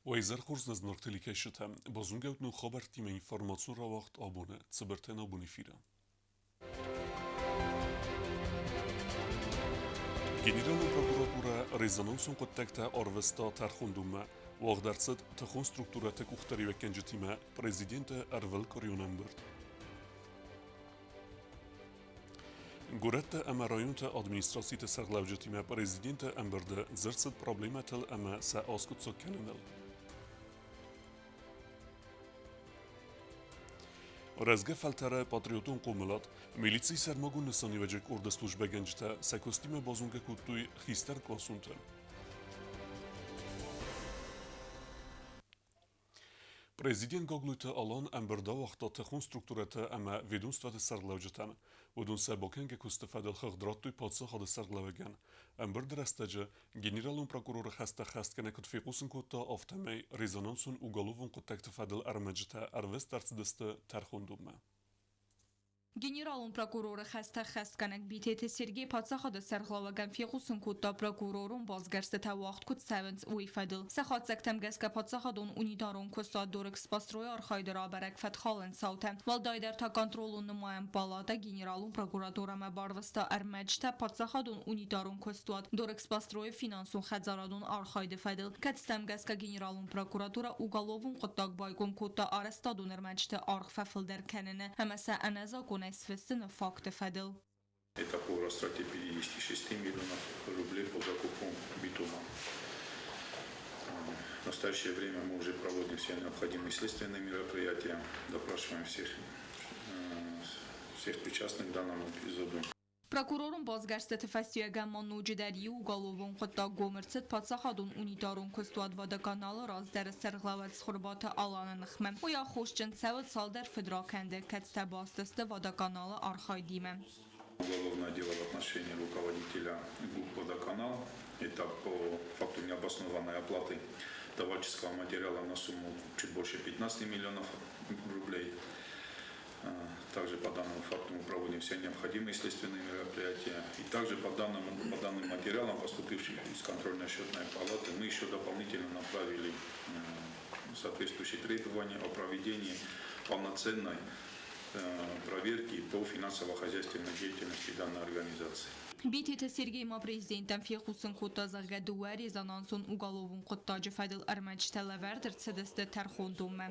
Wayzer Kurs Nordtelikeshite, Bozungaut nu Khobartime information rawacht abone, Ziberten abone fira. Generalna prokuratura rezonansun kontakta Arvesta tarxundume, Wagdartsad taxun strukturate kuxtari vekenjitime, Prezidente Ervel Korionembert. Gurette ama rayonta administrasite sarglavjitime Prezidente Emberde zertsad problematel ama sa askutso kenenel. Rezge feltere patriotun qo'milat, militsiy sarmogun nisonivajak orda slujba genjta, sa kostime bozunga kuttuy xister kosunta. Prezident Gogluyta alan emberda vaqta taxun strukturata ama vedumstvata sarglavjatan, udun sa bokenga kustafadal xagdrattuy padsaxada sarglavagan. Ember drastaja, generalun prokuror xasta xastkana kutfiqusun kutta aftamay rezonansun ugalovun kuttaktafadal armajita arvestartsdasta tarxundumma. Генералун прокуроры хаста хасканак битете Сергей Пацахада сарглаваган фиқусын кутта прокурорун базгарстата вақт кут савенц уйфадил. Сахат тамгаска Пацахадун унидарун куста дорек спастрой архайдера барак фатхален саута. Валдайдар та контролун нумаям палата генералун прокуратура барваста армаджта Пацахадун унидарун кустуат дорек спастрой финансун хадзарадун архайде фадил. Катстамгаска генералун прокуратура уголовун куттак байгун кутта арестадун армаджта архфафилдер кенене. Хамаса аназа свистина факты фадил. Это по растрате 56 миллионов рублей по закупу битума. В настоящее время мы уже проводим все необходимые следственные мероприятия, допрашиваем всех причастных к данному эпизоду. Прокурорун базгарстати фастияган мануджидари уголовун кутта гомерцет Пацахадун унидарун кустуад водоканалы раздар сарглават схурбата аланынхмем. Уя хошчен цевет салдар федракенде катстабастасты водоканалы архайдиме. Уголовное дело в отношении руководителя ГУП «Водоканал». Это по факту необоснованной оплаты товарищеского материала на сумму чуть больше 15 миллионов рублей. Также по данному факту мы проводим все необходимые следственные мероприятия. И также по данным материалам, поступившим из контрольно-счетной палаты, мы еще дополнительно направили соответствующие требования о проведении полноценной проверки по финансово-хозяйственной деятельности данной организации. Битите Сергей президентом фиқусын кутта загадуа резонанsun уголовун куттаджи фадил армаджталавардер цедесте тархундуме.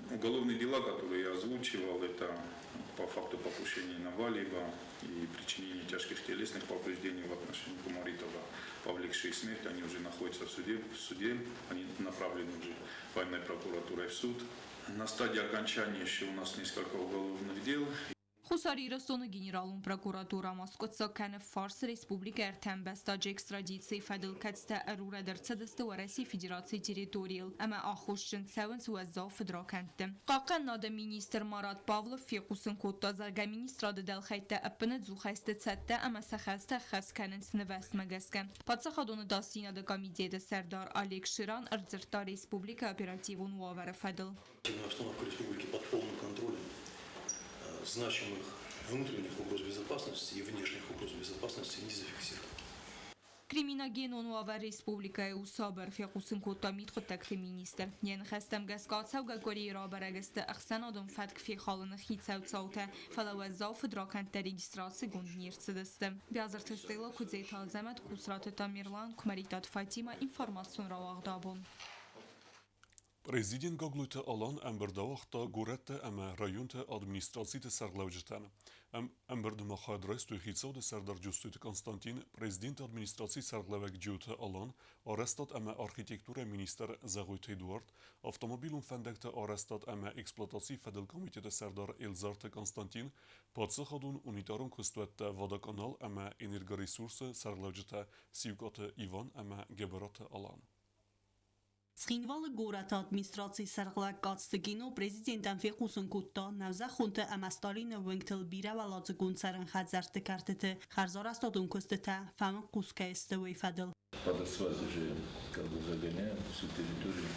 Уголовные дела, которые я озвучивал, это по факту покушения на Валиева и причинения тяжких телесных повреждений в отношении Кумаритова, повлекшие смерть, они уже находятся в суде, они направлены уже военной прокуратурой в суд. На стадии окончания еще у нас несколько уголовных дел. Хусари Росона генералун прокуратура Москвца кане Фарс Республика Эртембестаджи экстрадиции фадил катста арура дар цадасты ва России Федерации территориал, ама ахушчен севенс уазза федракантты. Қаққан нада министр Марат Павлов фиқусын кутта зарга министрады далхайтта аппыны дзухайсты цатта, ама сахаста хасканын снывас магаскен. Падсахадуны дастинада комитета Сардар Олег Ширан Арцерта Республика оперативун уавара фадил. Обстановка республики под полным контролем. Значимых внутренних угроз безопасности и внешних угроз безопасности не зафиксировано. Криминогенон уавар республика усабар фиқусын кутта митхуттакты министр. Ен хастам гаскатсауга гори рабарагасты ахсанадон фатк фихалын хитсауцаута фалавазза федракантта регистрации гунднирцедесты. Биазар тестейла кудзей талзамат кусраты Тамирлан Кумаритат Фатима информацион равагдабун. Prezident Gogluyta alan emberda vaqta Gurette ama rayonta administrasite sarglavjatan. Emberda maxadrestu xitsauda Serdar Justuyta Konstantin, prezident administrasi sarglavak juta alan, arestat ama arxitektura minister Zaguyta Eduard, avtomobilun fendekta arestat ama eksploatasi fedel komiteta Serdar Elzarta Konstantin, padsaxadun unitarun kustuetta vodokanal ama energoresurse sarglavjata Sivkata Ivan ama Geberata alan. Սխինվալը գորատա ադմինիստրացի սարղլակացտգինո Prezidentան ֆիխուսն կուտտա նավզա խունտը ամաստարինը վնգտլ բիրավալածը գունցարն խadzարտը կարտետը խարզարաստատուն կստտա ֆամը կուսկայստը վեյֆադլ. Подосвази же как бы загоняем всю территорию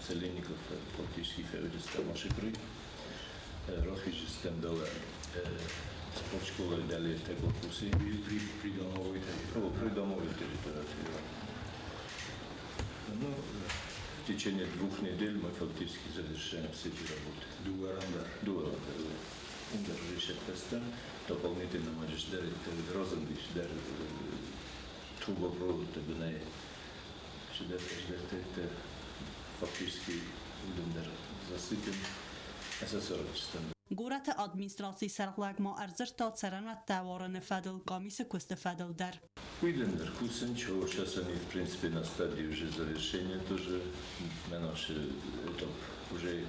Селенников фактически февралистам Ашикры, Рохиджи Стендала, спортшкола и далее корпусы придомовой территории. в течение 2 недель мы фактически завершаем все эти работы. Дуарандар. Индержишь тестом, дополнительно маджиштер, розендиш, трубопровод, это фактически засыпен СССР. Գորաթը ադմինիստրացիի սարղլագմա արձր տա царанат տավարանը федл комиссия квесте федл дар. Уидендер Кусенч, сейчас они в принципе на стадии уже завершения тоже на наш этап уже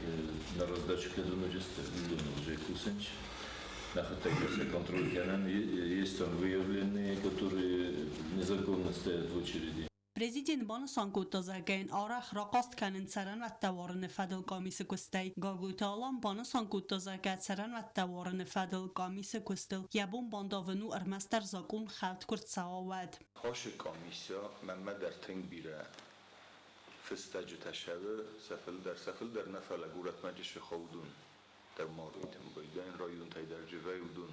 на раздачу кадунуджеста, уже Кусенч. На хатагерсе контроль канан есть там выявленные, которые незаконно стоят в очереди. Президент баны санкутазагайн арах рақаст канин царанат тавараны федл комиссия квесте гагуталам баны санкутазага царанат тавараны федл комиссия квестел ябун бандавну армастер закун хавт курт сававад. هاش کامیسیا من در تنگ بیره فستاج تشابه سفل در نفل گورت مجلس خودون در مارویتم بایدن رایون تای در جوی ودون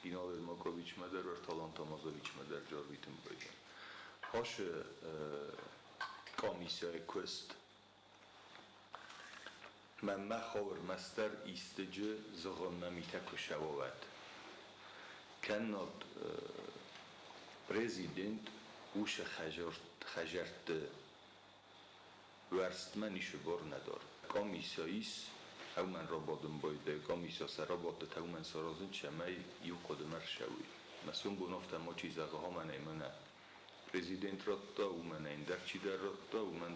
اینا در ماکویچ مدر و تالانتا مازویچ مدر جارویتم بایدن هاش کامیسیای کوست من خور مستر ایستجه زغن نمیته کشواد کناد Prezident uş خجرت ورستمنیش بار ندار کامیسیاییس او من را بادم بایده کامیسیا سرا باده تا من سرازن چمه یو قدمر شوی مسون بنافت ما چیزاقه ها من ایمانه پرزیدنت را تا او من این در چی در را تا او من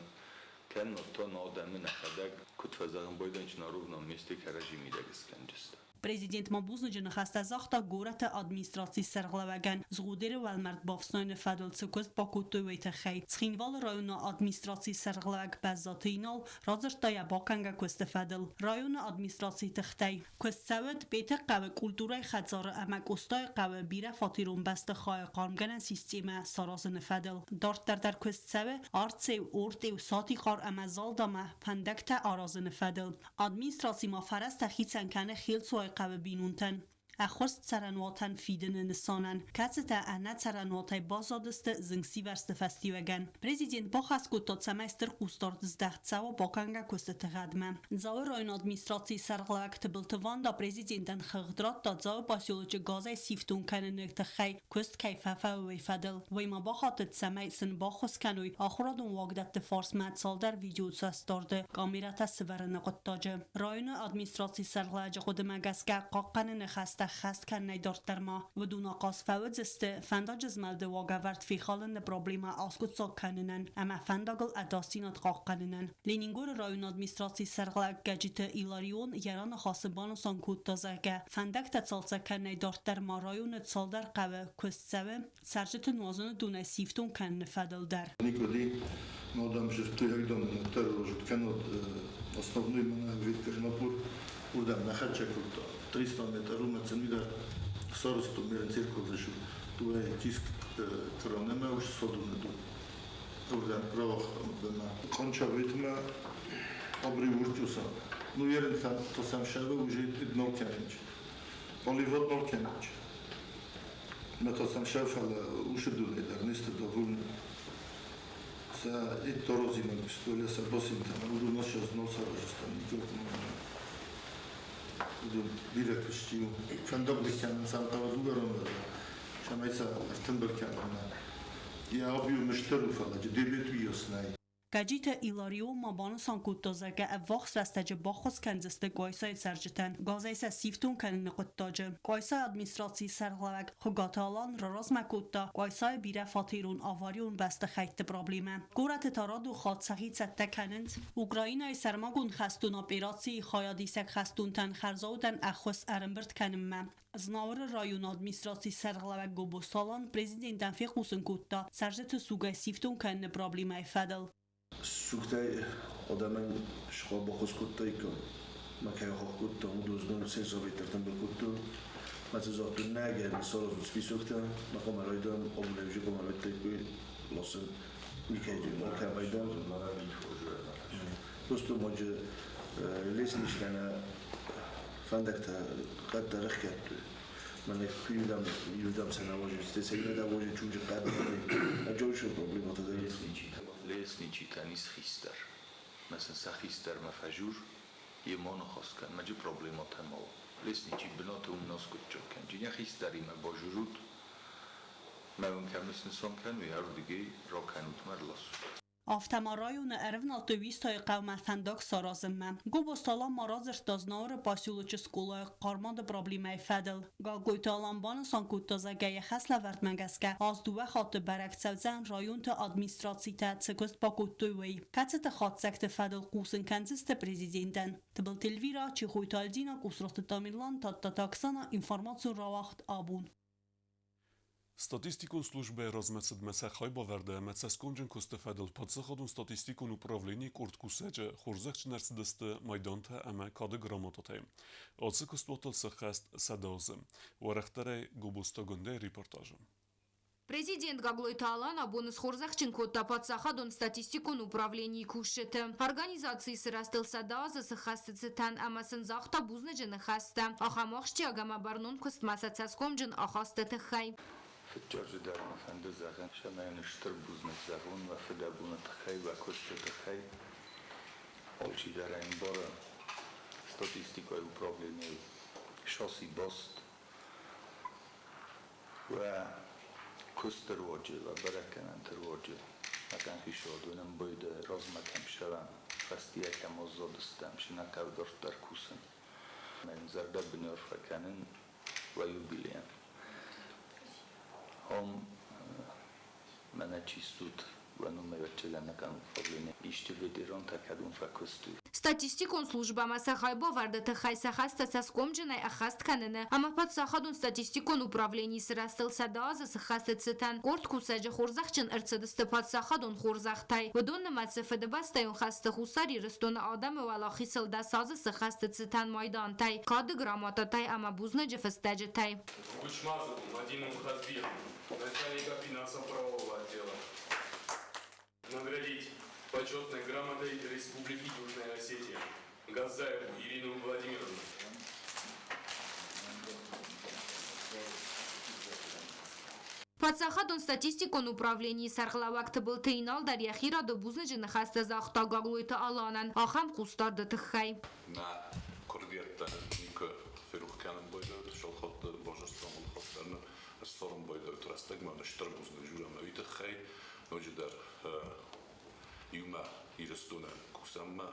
کن تا نادمه نخدک کت فزاقم بایدن چنا رو نامیسته که رژیمی دگست کنجسته Президент Мабузныжы хастазахта гората администрации сарглаваган згудери валмард бавснойн федл цукост бакутуйта хей цхинвал района администрации сарглаваг базатинал разыртая баканга квест федл района администрации тхтай квест савд бета قوه культурай хазар амак устай قوه بیره فاتیرون بست خای قامگن سیستم سارازن فدل دارت در کست سوه آرتسه اورته و ساتی قار امازال دامه پندکت آرازن فدل ادمینستراسی ما فرست تخیصن کنه خیل سوای قوه بینونتن اخورست سرنواتن فیدن نسانن کاتستا انا سرنواتای بازادست زنگسی ورست فستیوگن پرزیدنت باخاس گوتا سمستر خوستارد زدخت سوا باکنگا کست تقدمه زاو راین ادمینستراسی سرغلاکت بلتوان دا پرزیدنتن خغدرات دا زاو باسیولوچ گازای سیفتون کنه نکت خی کست کیفافه وی فدل وی ما باخاتت سمی سن باخوز کنوی آخورادون واگدت فارس مد سال در ویدیو سستارده کامیرات سورن قطاجه راین ادمینستراسی سرغلاج خود مگسگه قاقن نخسته خست کنه دارت در ما و دون آقاس فوت زسته فنداج زملده واگورد فی خالن پروبلیما آسکوت ساک کننن اما فنداگل اداستینات قاق کننن لینینگور رایون ادمینستراسی سرغلق گجیت ایلاریون یران خاصبان سانکوت تازگه فندک تسالسه کنه دارت در ما رایون تسال در قوه کست سوه سرجت نوازن دونه سیفتون کنه فدل در Николи надам жертву jak dom na terror kanod основной mana вид Тернопур удам на хачаку 300 метров на ценвида соросту мерен циркул зашу туе тиск кранема уж содуна ду удам правах бема конча витма обри урчуса ну ерен то сам шаве уже дно кенч поливод дно кенч на то сам шафа уж дуне дар нисто доволен и то розима пистоля са босим там уду ношо зноса рожестан никак udu direktliściu fendoblikten santawadugaron şamaysa artınbırken ya abiyo müşteri falan devlet üyesine گجیت ایلاریو مابان سانکوت تازگه وقت رستج باخوز کنزسته گایسای سرجتن گازایس سیفتون کنن قطاجه گایسای ادمینستراسی سرغلوگ خگاتالان راراز مکوتا گایسای بیره فاتیرون آواریون بست خیت پروبلیمه گورت تارادو خاد سخید سته کنند اوکراینای سرماگون خستون اپیراسی خایادیسک خستونتن خرزاودن اخوست ارنبرد کنمه زناور رایون ادمینستراسی سرغلوگ گوبوستالان پرزیدنتن فیقوسن کوتا سرجت سوگای سیفتون کنن پروبلیمه فدل سوختای آدمان شخواب با خوش کود تایی که مکه خواه کود تا اون دوزدون سه زاوی ترتن بکود تو مثل زاوتون نگه سال از سپی سوخته نخواه مرایدان آبونه ویژه که مراید تایی که لاسن میکه جیم مکه بایدان دوستو ماجه لیس نیشتنه فندک تا قد درخ کرد تو من یودم سنه واجه استسیگه دا واجه چونجه قد نمی اجاوشو پروبلیمات دارید Лесничий танис хистер. مثلا سخیستر مفجور یه مانو خواست کن مجی پروبلیمات هم او لیسنی چی بنات اون ناس کد چون کن جینیا خیستری ما با جرود ما اون کمیسن سون کن و یارو دیگه را کنوت مرلاس Автомарайон эрвналтовистой qavmatfandok sarazımma. Gobostalan marazır daznaur pasiluçı skolay qarmanda problemay fadil. Galgoytalan bana sankuttaza gaya xasla vertmagaska. Azduva xatı baraktsavzan rayonta administratsiyta tsekost pakuttuvi. Katsete xatsakte fadil qusin kanziste prezidenten. Tbil telvira çi xoytaldina qusratı tamirlan tattaksana informasyon ravaxt abun. Статистикун службе размецед месахай баверде мецескунджен кустефедл подсаходун статистикун управление курт кусеже хурзахч нерсдесте майданте эме кады грамотате. Отсы куствотал сахаст садозе. Варахтере губустагунде репортажа. Президент Гаглойталан абонус хорзахчин котта подсахадун статистикун управлении кушете. Организации сырастыл садаза сахастыцетан амасын захта бузнеджен хаста. Ахамахшчи агама барнун куст масацаскомджен ахастыты хай. فجار در مفند زغن شما نشتر بوزنت زغون و فدابونت خی و کشت خی آلچی در این بار ستاتیستیکای upravljení šasi bost و کست رواجه و برکنن رواجه مکان خیشادونم باید رازمکم شوم فستی یکم آزادستم شنکر داشت در کوسن من زرده بنیار فکنن و یوبیلیم هم من چیستود و نمی‌وید چه نکن فضلینه ایشتی ветеран такадун факусту. Статистикон служба масахай боварда тахай сахаста саскомдженай ахаст канене. Ама подсахадун статистикон управлений срастыл садаза сахаста цитан. Корт кусаджа хорзахчен эрцедесте подсахадун хорзахтай. Вдон мацефеде бастайон хаста хусари рестона адаме валахи сылда саза сахаста цитан майдантай. Кады грамотатай ама бузнеджа фестеджетай. Кучмазову Мадину Мухазбир, начальника финансово-правового отдела. Наградить почетной грамотой Республики Южная Осетия Газаеву Ирину Владимировну. Подсахадун статистикон управлении сарглавакты был тейнал дар яхира до бузнеджена хаста захта гаглойта аланан. Ахам кустарда тахай. На кордиятта ника ферухканын бойда шалхот божеством улхотарны сорун бойда трастагма на штарбузны журама витахай ножидар юма ирстуна кусамма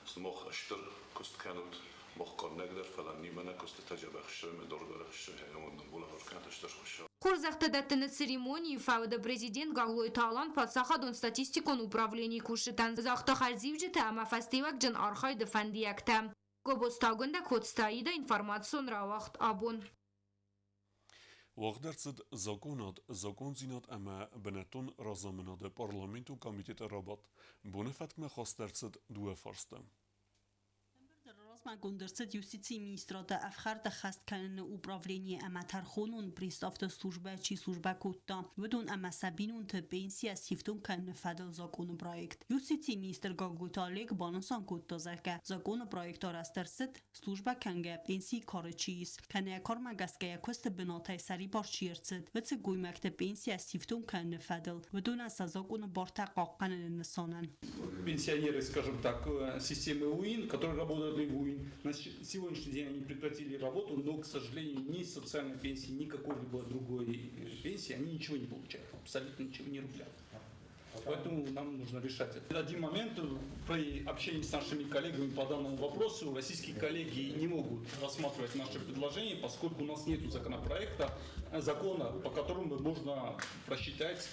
смох аштар кустканут мохкор нагдар фалан нимана кустатажабахшэ медордарахшэ ямон булахорканташташ хуша. Хорзахта даттыны церемонии фавда президент Гаглойталан подсахадун статистикон управлении кушетан захта харзивджете ама фастивак джан архай дефандиякта. Гобостагунда котстаида информацион равахт абун. Вагдерцед законзинат эме бенетон разаменаде парламенту комитет рабат. Бунефеткме хастерцед дуе фарсте. Размагундерцед юстиции министрата афхарда хаст канен управление аматархонун приставта служба чи служба кутта. Ведун амасабинун те пенсия сифтун канен фадл закон проект. Юстиции министр Гаглойталек банасан кутта зака. Закон проект арастерцед служба канга пенсии карчис. Кане кармагаске кост бенатай сари парчирцед. Вец гуймакте пенсия сифтун канен фадл. Ведун ас закон борта канен нсанан. Пенсионеры, скажем так, системы УИН, которые работают в УИН, на сегодняшний день они прекратили работу, но, к сожалению, ни социальной пенсии, ни какой-либо другой пенсии они ничего не получают, абсолютно ничего, ни рубля. Поэтому нам нужно решать это. Один момент, при общении с нашими коллегами по данному вопросу, российские коллеги не могут рассматривать наши предложения, поскольку у нас нет законопроекта, закона, по которому можно просчитать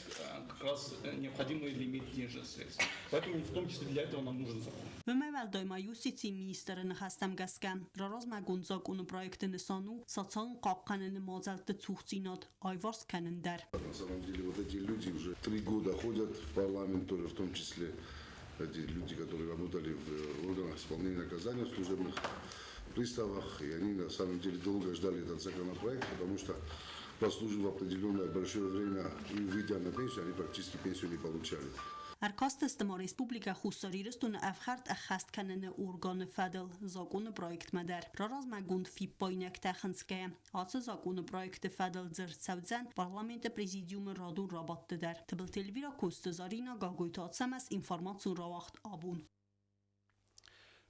как раз необходимый лимит денежных средств. Поэтому в том числе для этого нам нужен закон. Вымевалдойма юстиции министрын хастам гаскам. Размагун закон проекты несану, социальный капканын мазалты цухцинат, айварс канендар. На самом деле вот эти люди уже 3 года ходят в парламент, тоже в том числе эти люди, которые работали в органах исполнения наказания, в служебных приставах, и они на самом деле долго ждали этот законопроект, потому что прослужив определенное большое время и выйдя на пенсию, они практически пенсию не получали. Arkastestama Respublika Hussariristun afxart axast kanene organ fadl zakon projekt madar. Razmagund fippoynak taxinske. Atsı zakon projekt fadl zırtsavdzan parlament prezidium radun rabattedar. Tıbıl telvira kostu zarina gagoytatsamas informasyon ravaxt abun.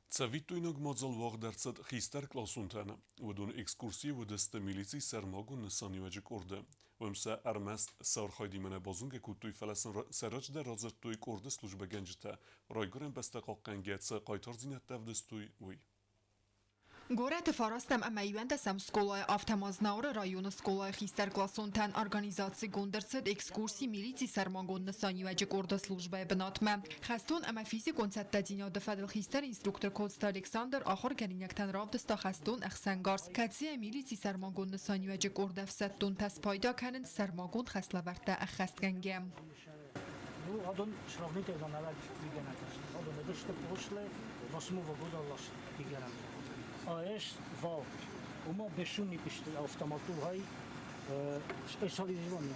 Цавитуиног мазалвах дерцад хистер класунтана, ودون экскурсии ودست ميليسي سرماغو نساني وجك أرده ومسا أرمست سار خايدي من بازونگ كوتوي فلسن سراج در رازرتوي كورد سلوجبه گنجتا رايگورن بستقاقن گيتسا قايتار زينت دفدستوي وي Город Фарастам Амайвендасам сколая автомазнаура района сколая хистер классонтан организации гондерцет экскурсии милиции сармагон насани ваджи горда служба бнатма. Хастун ама физик концепта диня дефадл хистер инструктор Коста Александр ахор геринектан рабдста хастун ахсангарс. Катсия милиции сармагон насани ваджи горда фсаттун тас пайда канен сармагон хаславарта ахастгангем. Ну, адон шравните да навак вигенаташ. Адон едеште пошле, 8 года лаш вигенат. Аеш вал. Ума бешуни пиште автоматугай специализированный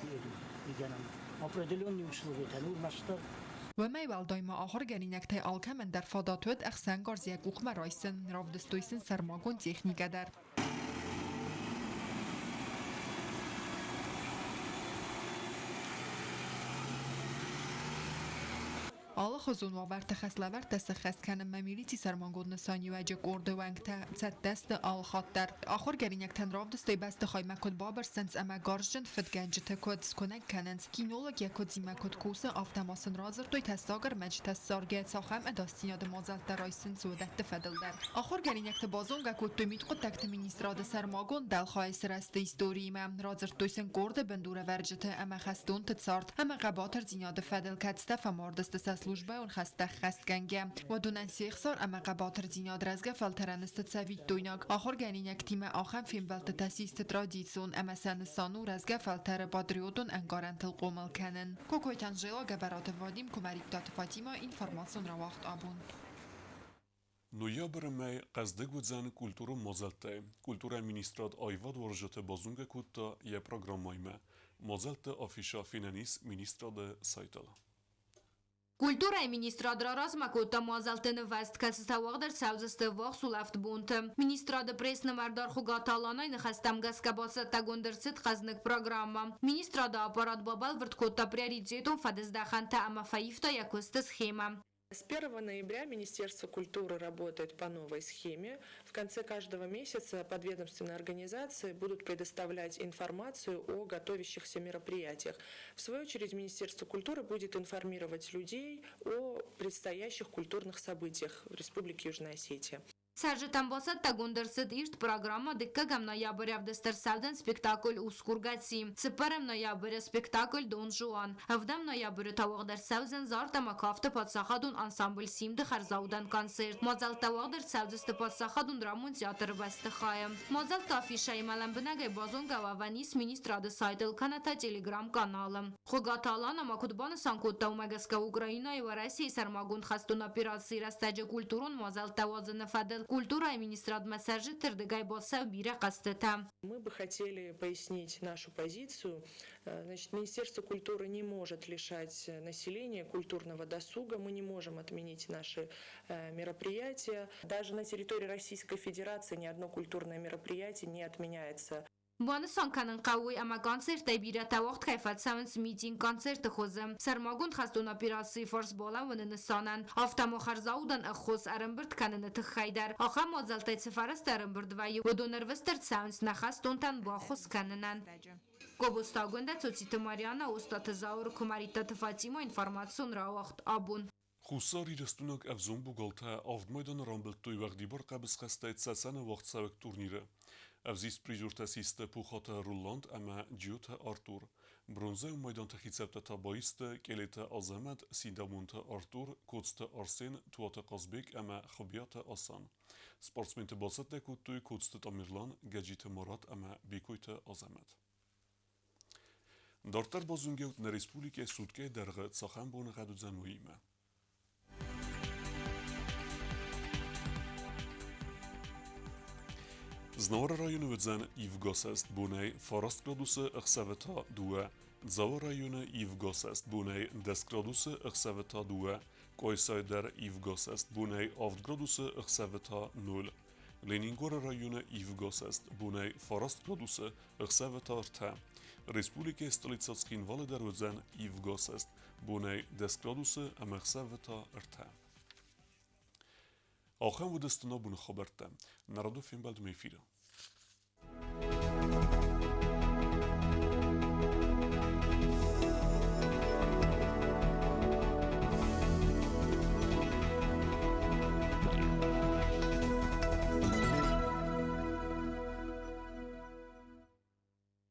вигенат. Определенные условия. Ну, нашта وما والدايما آخر گرینکته آلکمن در فاداتوت اخسانگارز یک اخمه رایسن رافدستویسن سرماگون تکنیکه در آل خزون و ورت خسلور دست خست کنم ممیلیتی سرمانگود نسانی و جک ارده ونگ تا دست آل خاط در آخر گرینک تن راف دستی بست خواهی مکد بابر سنس اما گارجن فد گنج تکود سکنک کنند کینولوگ یکود زی مکد کوس آفتماسن رازر توی تستاگر مج تستارگه ساخم اداستین یاد مازل در رایسن سودت فدل در آخر گرینک بازونگ کود توی میت قد تکت مینیستراد سرماگون دل خواهی سرست ایستوری من رازر توی سن گرده بندور ورجت اما خستون تتصارد اما قباتر زیاد فدل کدسته فماردست служба он хастах хастганге و دونن سیخسار اما قباتر زیناد رزگه فلترنست تسوید دویناک آخر گنینک تیم آخم فیلم ولت تسیست ترادیسون اما سن سانو رزگه فلتر بادریودون انگارن تلقومل کنن کوکوی تنجیلا گبرات وادیم کمریکتات فاتیما اینفرماسون را وقت آبون نویابر می قصده گودزن کلتور مازلته کلتور مینیستراد آیواد ورژت بازونگ کودتا یه پروگرام مایمه مازلته آفیشا فینانیس مینیستراد سایتل Культура и министрада размакота мазалтын вест кастауагдер саузысты вах сулафт бунты. Министрада пресны мардар хугаталанай нахастам гаскабаса тагондерсит хазнык программа. Министрада аппарат бабал верткота приоритетом фадездаханта амафаифта якосты схема. С 1 ноября Министерство культуры работает по новой схеме. В конце каждого месяца подведомственные организации будут предоставлять информацию о готовящихся мероприятиях. В свою очередь Министерство культуры будет информировать людей о предстоящих культурных событиях в Республике Южная Осетия. Саржитам басат тагондерсит ишт программа дикка гам ноября в дестер савден спектакль Ускургаци. Цепарем ноября спектакль Дон Жуан. Авдам ноября тавагдер савзен зарта макафта подсахадун ансамбль Симды харзаудан концерт. Мазал тавагдер савзесты подсахадун рамун театр вестахая. Мазал тафишай малам бинагай базонга ваванис министрады сайтел каната телеграм каналом. Хугаталана макудбана санкотта умагаска Украина и России сармагун хастун операции растаджа культурун мазал тавазен фадел Культура и министрад массажи тердегай боса убира кастета. Мы бы хотели пояснить нашу позицию. Значит, Министерство культуры не может лишать населения культурного досуга. Мы не можем отменить наши мероприятия. Даже на территории Российской Федерации ни одно культурное мероприятие не отменяется. بانسان کنن قوی اما کنسرت بیره توقت خیفت سونس میتین کنسرت خوزم سرماگون خستون اپیراسی فرس بالا و نسانن آفتم و خرزاودن اخوز ارنبرد کنن تخیدر آخه مازلتای سفرست ارنبرد و دو نروسترد سونس نخستون تن با خوز کننن گوبستاگونده توتیت ماریانا استاد زاور کماریتات فاتیما انفرماتسون را وقت آبون خصاری رستونک افزون بوگلتا آفدمایدان رامبلت توی وقتی بار قبض خسته سسن وقت سوک تورنیره افزیست پریزورت سیست پوخات رولاند اما جیوت آرتور برونزه مایدان تخیصبت تابایست کلیت آزمد سیدامونت آرتور کوتست آرسین توات قازبیک اما خبیات آسان سپارتسمنت باسط دکوت توی کوتست تامیرلان گجیت مرات اما بیکویت آزمد دارتر بازونگوت نریسپولیک سودکه درغت ساخن بون غدو زنویمه Znora rajonu vedzan Ivgosest bunej Forest gradusy Echseveta 2, Dzao rajonu Ivgosest bunej 10 gradusy Echseveta 2, Koysayder Ivgosest bunej 8 gradusy Echseveta 0, Leningora rajonu Ivgosest bunej Forest gradusy Echseveta 3, Respublike Stolicackin Valeder vedzan Ivgosest bunej 10 gradusy Echseveta 3. آخر بودستنا بون خبرتم نرادو فیلم بلد میفیرم